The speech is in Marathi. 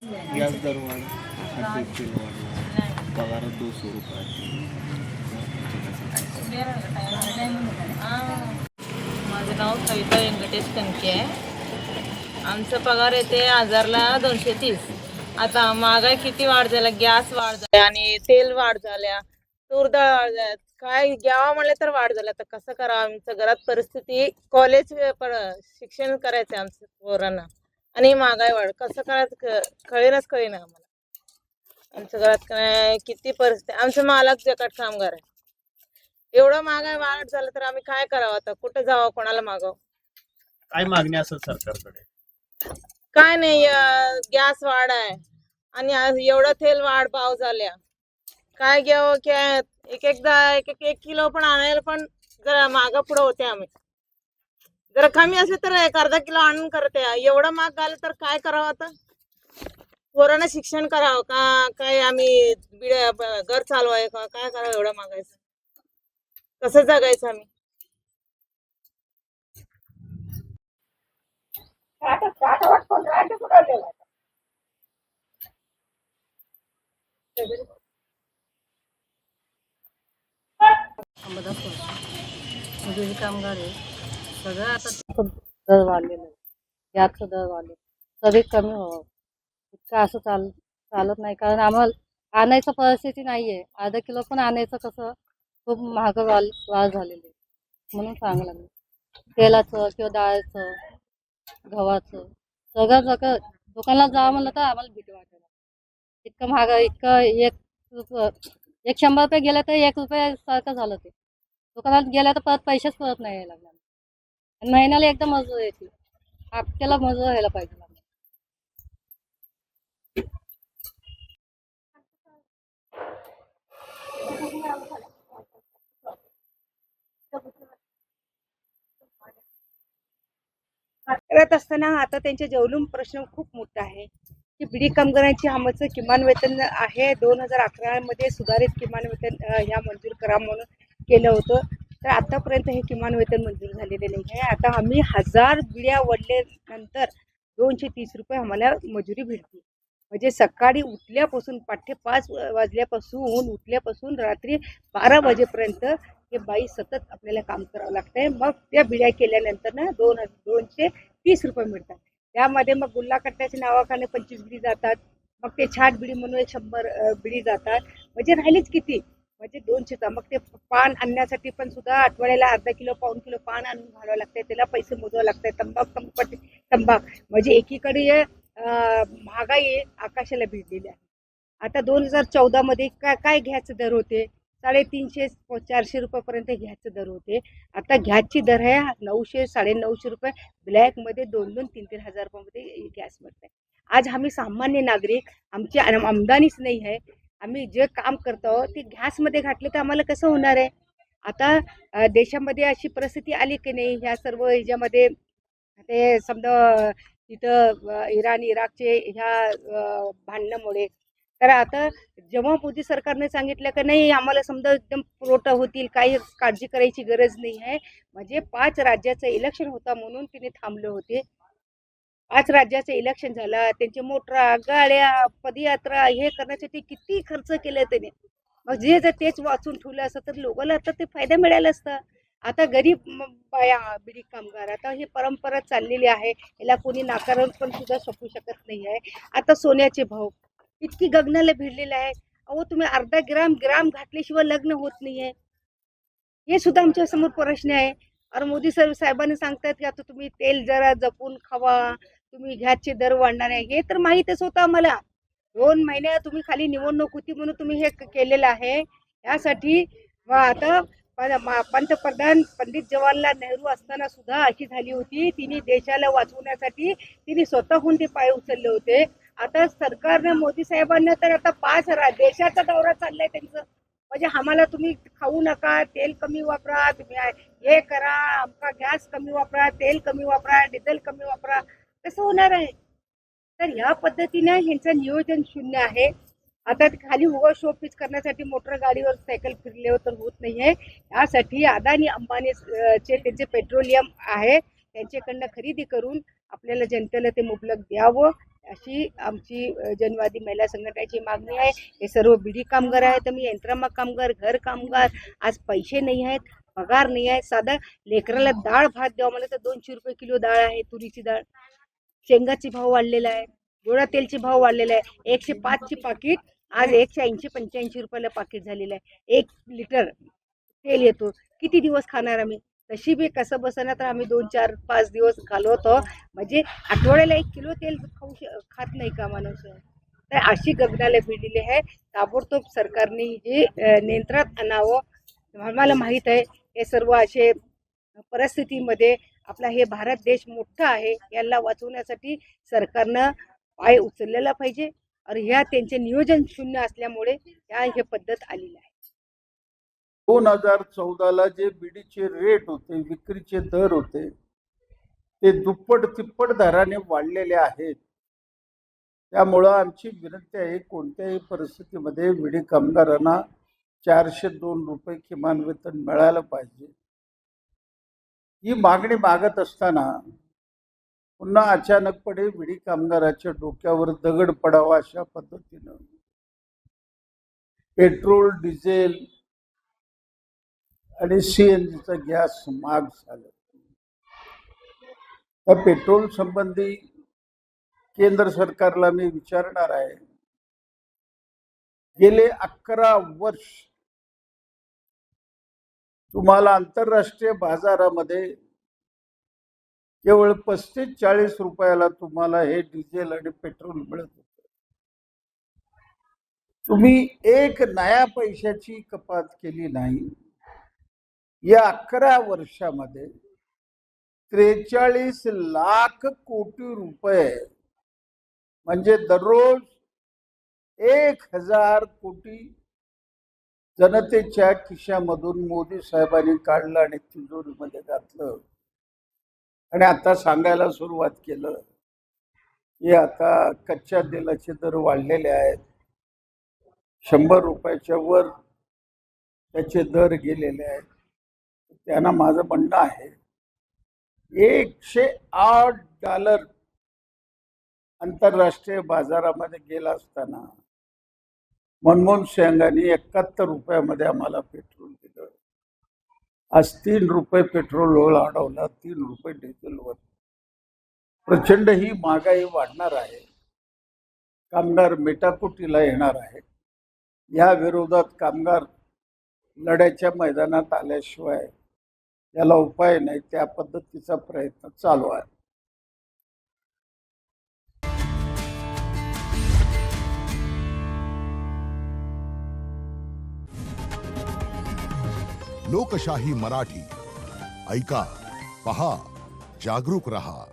गॅस दर वाढ, तेल वाढला, पगार 200 रुपये. माझं नाव कविता व्यंकटेश कणके आहे. आमचा पगार येते 1000ला 230. आता महागाई किती वाढ झाल्या, गॅस वाढ झाल्या आणि तेल वाढ झाल्या, तूर डाळ वाढ झाल्या, काय घ्यावं म्हणलं तर वाढ झाल्या. तर कसं करावं, आमच्या घरात परिस्थिती, कॉलेज शिक्षण करायचं आमच्या पोरांना आणि महागाई वाढ कसं करायचं कळेना आम्हाला. आमच्या घरात काय किती परिस्थिती, आमचं मालक जकाट कामगार आहे. एवढं महागाई वाढ झालं तर आम्ही काय करावं, आता कुठं जावं, कोणाला मागावं? काय मागणी असेल सरकारकडे? काय नाही, गॅस वाढ आहे आणि आज एवढं तेल वाढ भाव झाल्या, काय घ्यावं काय. एक किलो पण आणायला पण जरा मागं पुढं होते. आम्ही जरा कमी असले तर एक अर्धा किलो आणून करते. एवढं महाग झालं तर काय करावं आता? पोरांना शिक्षण करावं का काय, आम्ही घर चालवाय का काय करावं? एवढं मागायचं कसं जगायचं आम्ही? अंबादास मजुरी कामगार आहे. सगळं आता दर वाढलेलं आहे. गॅसचं दर वाढले, तरी कमी व्हावं इतकं असं चालत नाही. कारण आम्हाला आणायचं परिस्थिती नाही आहे. अर्धा किलो पण आणायचं कसं, खूप महाग वाढ झालेली आहे. म्हणून सांगायला लागलं, तेलाचं किंवा डाळचं, गव्हाचं, सगळं दुकानात जावं म्हणलं तर आम्हाला भीती वाटायला. इतकं महाग, इतकं एक 100 रुपये गेले तर 1 रुपये सारखं झालं ते. दुकानात गेल्या तर परत पैसेच परत नाही यायला लागणार. आणि महिन्याला एकदा मजूर येते, आपल्याला मजूर व्हायला पाहिजे. करत असताना आता त्यांच्या जेवलून प्रश्न खूप मोठा आहे की बिडी कामगारांची आमचं किमान वेतन आहे 2011 मध्ये सुधारित किमान वेतन ह्या मंजूर करा म्हणून केलं होतं. तर आतापर्यंत हे किमान वेतन मंजूर झालेले नाही आहे. आता आम्ही 1000 बिड्या वडल्यानंतर 230 रुपये आम्हाला मजुरी भेटते. म्हणजे सकाळी उठल्यापासून 5:30 वाजल्यापासून उठल्यापासून रात्री 12 वाजेपर्यंत हे बाई सतत आपल्याला काम करावं लागतंय. मग त्या बिड्या केल्यानंतर ना 230 रुपये मिळतात. त्यामध्ये मग गुल्हा कट्ट्याच्या नावाखाने 25 बिडी जातात. मग ते छाट बिडी म्हणून 100 बिडी जातात. म्हणजे राहिलीच किती, म्हणजे 200. मग ते पान आणण्यासाठी पण सुद्धा आठवड्याला अर्धा किलो पाऊण किलो पान आणून घालावं लागतंय. त्याला पैसे मोजावं लागतंय. तंबाख म्हणजे एकीकडे महागाई आकाशाला भिडलेली आहे. आता 2014 मध्ये काय घ्यायचे दर होते? 350-400 रुपयापर्यंत घ्यायचे दर होते. आता घ्यासची दर आहे 900 950 रुपये. ब्लॅकमध्ये 2-3 हजार रुपयामध्ये गॅस मिळत आहे. आज आम्ही सामान्य नागरिक, आमची आमदानीच नाही आहे. आम्ही जे काम करतो ते गॅसमध्ये घातलं तर आम्हाला कसं होणार आहे? आता देशामध्ये अशी परिस्थिती आली की नाही, ह्या सर्व ह्याच्यामध्ये ते समजा तिथं इराण इराकचे ह्या भांडणामुळे. तर आता जेव्हा मोदी सरकारने सांगितलं की नाही आम्हाला समजा एकदम पुरवठा होतील, काही काळजी करायची गरज नाही आहे. म्हणजे 5 राज्याचं इलेक्शन होता म्हणून तिने थांबले होते. 5 राज्याचं इलेक्शन झालं, त्यांचे मोटरा गाड्या पदयात्रा हे करण्यासाठी किती खर्च केले त्याने. मग जर तेच वाचून ठेवलं असतं तर लोकांना आता ते फायदा मिळाला असता. आता गरीब बाया बिडी कामगार, आता ही परंपरा चाललेली आहे, याला कोणी नाकारून पण सुद्धा शकू शकत नाही आहे. आता सोन्याचे भाव इतकी गगनाला भिडलेले आहे. अहो तुम्ही अर्धा ग्राम घातल्याशिवाय लग्न होत नाहीये. हे सुद्धा आमच्या समोर प्रश्न आहे. और मोदी साहेबांनी सांगतात की आता तुम्ही तेल जरा जपून खावा, तुम्ही गॅसचे दर वाढणार आहे. हे तर माहीतच होतं आम्हाला. 2 महिने तुम्ही खाली निवडणूक होती म्हणून तुम्ही हे केलेलं आहे. यासाठी आता पंतप्रधान पंडित जवाहरलाल नेहरू असताना सुद्धा अशी झाली होती. तिने देशाला वाचवण्यासाठी तिने स्वतःहून ते पाय उचलले होते. आता सरकारने मोदी साहेबांना तर आता 5 देशाचा दौरा चाललाय त्यांचं. म्हणजे आम्हाला तुम्ही खाऊ नका, तेल कमी वापरा, तुम्ही हे करा, आमचा गॅस कमी वापरा, तेल कमी वापरा, डिझेल कमी वापरा, कसं होणार आहे? तर या पद्धतीने ह्यांचं नियोजन शून्य आहे. आता खाली उभं शोपीस करण्यासाठी मोटर गाडीवर सायकल फिरले तर होत नाहीये. यासाठी अदानी अंबानी चे त्यांचे पेट्रोलियम आहे त्यांच्याकडनं खरेदी करून आपल्याला जनतेला ते मुबलक द्यावं. अशी आमची जनवादी महिला संघटनेची मागणी आहे. हे सर्व बिडी कामगार आहेत. मी यंत्रमाग कामगार, घर कामगार. आज पैसे नाही आहेत, पगार नाही आहे. साधं लेकराला डाळ भात द्यावं म्हणलं तर 200 रुपये किलो डाळ आहे, तुरीची डाळ. शेंगाचे भाव वाढलेला आहे, गोडा तेलचे भाव वाढलेला आहे. 105ची पाकिट आज 180-85 रुपयाला पाकिट झालेलं आहे. 1 लिटर तेल येतो. किती दिवस खाणार आम्ही? तशी बी कसं बसणार तर आम्ही 2, 4, 5 दिवस घालवतो. म्हणजे आठवड्याला 1 किलो तेल खात नाही का माणूस? तर अशी गगनाला भिडलेली आहे. ताबडतोब सरकारने जे नियंत्रणात आणावं. आम्हाला माहीत आहे हे सर्व असे परिस्थितीमध्ये आपला हे भारत देश मोठा आहे. याला वाचवण्यासाठी सरकारनं पाय उचललेला पाहिजे. आणि ह्या त्यांचे नियोजन शून्य असल्यामुळे हे पद्धत आलेली आहे. 2014ला जे बिडीचे रेट होते, विक्रीचे दर होते, ते दुप्पट तिप्पट दराने वाढलेले आहेत. त्यामुळं आमची विनंती आहे, कोणत्याही परिस्थितीमध्ये बिडी कामगारांना 402 रुपये किमान वेतन मिळालं पाहिजे. ही मागणी मागत असताना पुन्हा अचानकपणे बिडी कामगाराच्या डोक्यावर दगड पडावा अशा पद्धतीनं पेट्रोल, डिझेल आणि CNGचा गॅस महाग झाला. त्या पेट्रोल संबंधी केंद्र सरकारला मी विचारणार आहे, गेले 11 वर्ष तुम्हाला आंतरराष्ट्रीय बाजारामध्ये केवळ 35-40 रुपयाला तुम्हाला हे डिझेल आणि पेट्रोल मिळत होतं. तुम्ही 1 नया पैशाची कपात केली नाही. या 11 वर्षामध्ये 43 लाख कोटी रुपये म्हणजे दररोज 1000 कोटी जनतेच्या खिशामधून मोदी साहेबांनी काढलं आणि तिजोरीमध्ये घातलं. आणि आता सांगायला सुरुवात केलं की आता कच्च्या तेलाचे दर वाढलेले आहेत. 100 रुपयाच्या वर त्याचे दर गेलेले आहेत. त्यांना माझं म्हणणं आहे, $108 आंतरराष्ट्रीय बाजारामध्ये गेला असताना मनमोहन सिंगांनी 71 रुपयामध्ये आम्हाला पेट्रोल दिलं. आज 3 रुपये पेट्रोलवर अडवला, 3 रुपये डिझेलवर. प्रचंड ही महागाई वाढणार आहे. कामगार मेटाकुटीला येणार आहे. या विरोधात कामगार लढ्याच्या मैदानात आल्याशिवाय याला उपाय नाही. त्या पद्धतीचा प्रयत्न चालू आहे. लोकशाही मराठी ऐका, पहा, जागरूक रहा.